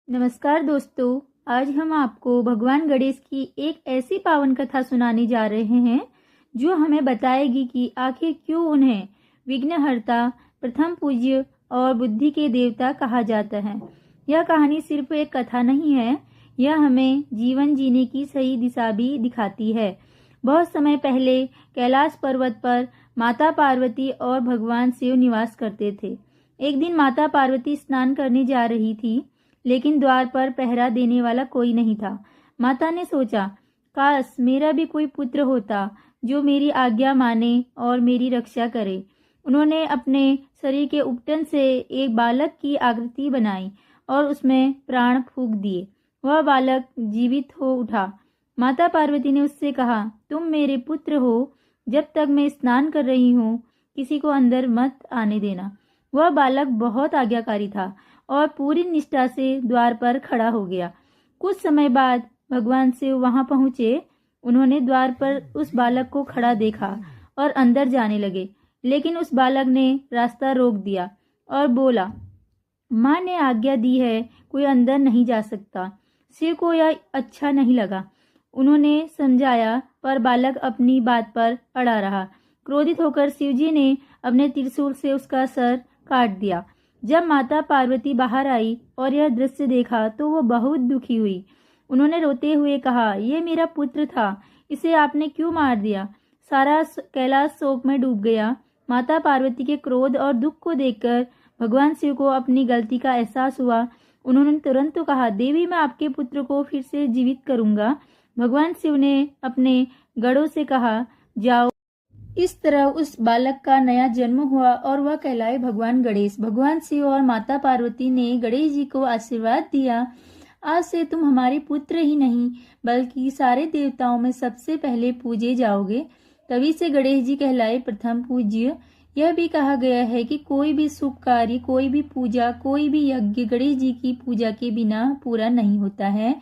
नमस्कार दोस्तों, आज हम आपको भगवान गणेश की एक ऐसी पावन कथा सुनाने जा रहे हैं जो हमें बताएगी कि आखिर क्यों उन्हें विघ्नहर्ता, प्रथम पूज्य और बुद्धि के देवता कहा जाता है। यह कहानी सिर्फ एक कथा नहीं है, यह हमें जीवन जीने की सही दिशा भी दिखाती है। बहुत समय पहले कैलाश पर्वत पर माता पार्वती और भगवान शिव निवास करते थे। एक दिन माता पार्वती स्नान करने जा रही थी, लेकिन द्वार पर पहरा देने वाला कोई नहीं था। माता ने सोचा, काश मेरा भी कोई पुत्र होता जो मेरी आज्ञा माने और मेरी रक्षा करे। उन्होंने अपने शरीर के उपटन से एक बालक की आकृति बनाई और उसमें प्राण फूंक दिए। वह बालक जीवित हो उठा। माता पार्वती ने उससे कहा, तुम मेरे पुत्र हो, जब तक मैं स्नान कर रही हूँ किसी को अंदर मत आने देना। वह बालक बहुत आज्ञाकारी था और पूरी निष्ठा से द्वार पर खड़ा हो गया। कुछ समय बाद भगवान शिव वहां पहुंचे। उन्होंने द्वार पर उस बालक को खड़ा देखा और अंदर जाने लगे, लेकिन उस बालक ने रास्ता रोक दिया और बोला, माँ ने आज्ञा दी है, कोई अंदर नहीं जा सकता। शिव को यह अच्छा नहीं लगा। उन्होंने समझाया, पर बालक अपनी बात पर अड़ा रहा। क्रोधित होकर शिवजी ने अपने त्रिशूल से उसका सर काट दिया। जब माता पार्वती बाहर आई और यह दृश्य देखा तो वो बहुत दुखी हुई। उन्होंने रोते हुए कहा, ये मेरा पुत्र था, इसे आपने क्यों मार दिया? सारा कैलाश शोक में डूब गया। माता पार्वती के क्रोध और दुख को देखकर भगवान शिव को अपनी गलती का एहसास हुआ। उन्होंने तुरंत कहा, देवी मैं आपके पुत्र को फिर से जीवित करूंगा। भगवान शिव ने अपने गणों से कहा, जाओ। इस तरह उस बालक का नया जन्म हुआ और वह कहलाए भगवान गणेश। भगवान शिव और माता पार्वती ने गणेश जी को आशीर्वाद दिया, आज से तुम हमारे पुत्र ही नहीं बल्कि सारे देवताओं में सबसे पहले पूजे जाओगे। तभी से गणेश जी कहलाए प्रथम पूज्य। यह भी कहा गया है कि कोई भी शुभ कार्य, कोई भी पूजा, कोई भी यज्ञ गणेश जी की पूजा के बिना पूरा नहीं होता है।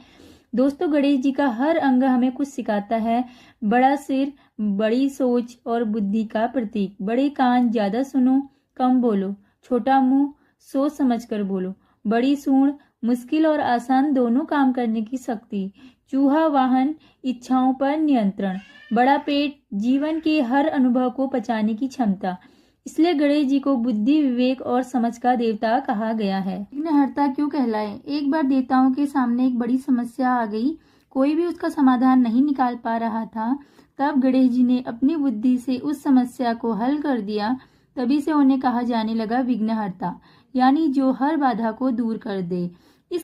दोस्तों, गणेश जी का हर अंग हमें कुछ सिखाता है। बड़ा सिर, बड़ी सोच और बुद्धि का प्रतीक। बड़े कान, ज्यादा सुनो, कम बोलो। छोटा मुंह, सोच समझ कर बोलो। बड़ी सूंड, मुश्किल और आसान दोनों काम करने की शक्ति। चूहा वाहन, इच्छाओं पर नियंत्रण। बड़ा पेट, जीवन के हर अनुभव को पचाने की क्षमता। इसलिए गणेश जी को बुद्धि, विवेक और समझ का देवता कहा गया है। विघ्नहर्ता क्यों कहलाए? एक बार देवताओं के सामने एक बड़ी समस्या आ गई, कोई भी उसका समाधान नहीं निकाल पा रहा था। तब गणेश जी ने अपनी बुद्धि से उस समस्या को हल कर दिया। तभी से उन्हें कहा जाने लगा विघ्नहर्ता, यानी जो हर बाधा को दूर कर दे।